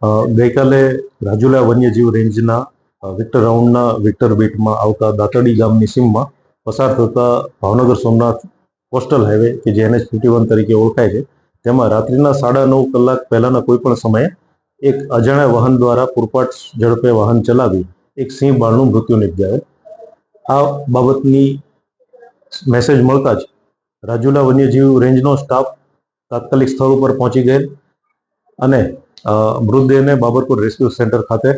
ગઈકાલે રાજુલા વન્યજીવ રેન્જના Victor રાઉન્ડના Victor બીટમાં આવતા દાતરડી ગામની સીમમાં પસાર થતા ભાવનગર સોમનાથ કોસ્ટલ હાઈવે કે જે NH-51 તરીકે ઓળખાય છે, તેમાં રાત્રિના 9:30 કલાક પહેલાના કોઈ પણ સમયે એક અજાણ્યા વાહન દ્વારા પૂરપાટ ઝડપે વાહન ચલાવી એક સિંહ બાળનું મૃત્યુ નિપજાયેલ. આ બાબતની મેસેજ મળતા જ રાજુલા વન્યજીવ રેન્જનો સ્ટાફ તાત્કાલિક સ્થળ ઉપર પહોંચી ગયેલ અને મૃતદેહને બાબરકોટ રેસ્ક્યુ સેન્ટર ખાતે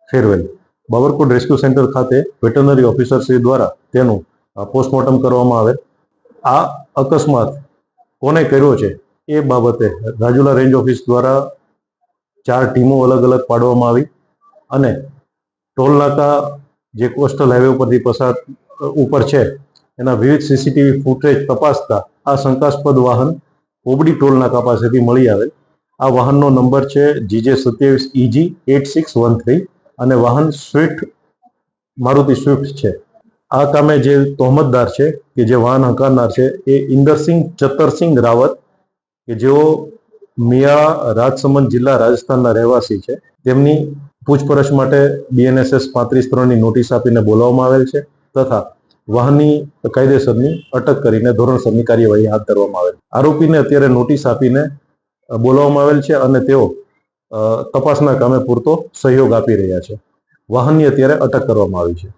ફેરવેલ. બાબરકોટ રેસ્ક્યુ સેન્ટર ખાતે વેટરનરી ઓફિસરશ્રી દ્વારા તેનું પોસ્ટમોર્ટમ કરવામાં આવેલ. આ અકસ્માત કોને કર્યો છે એ બાબતે રાજુલા રેન્જ ઓફિસ દ્વારા 4 ટીમો અલગ અલગ પાડવામાં આવી અને ટોલ નાકા જે કોસ્ટલ હાઈવે ઉપરથી પસાર ઉપર છે એના વિવિધ સીસીટીવી ફૂટેજ તપાસતા આ શંકાસ્પદ વાહન પોબડી ટોલ નાકા પાસેથી મળી આવેલ. આ વાહનનો નંબર છે GJ27EG 8613 અને વાહન મારુતિ સ્વિફ્ટ છે. આ કામે જે તહોમતદાર છે કે જે વાહન હંકારનાર છે એ ઇન્દરસિંહ ચતરસિંહ રાવત કે જેઓ મિયાળા રાજસમંદ જિલ્લા રાજસ્થાનના રહેવાસી છે. તેમની પૂછપરછ માટે BNSS 35-3ની નોટિસ આપીને બોલાવવામાં આવેલ છે તથા વાહનની કાયદેસરની અટક કરીને ધોરણસરની કાર્યવાહી હાથ ધરવામાં આવેલ. આરોપીને અત્યારે નોટિસ આપીને બોલાવવામાં આવેલ છે અને તેઓ તપાસના કામે પૂરતો સહયોગ આપી રહ્યા છે. વાહનની અત્યારે અટક કરવામાં આવી છે.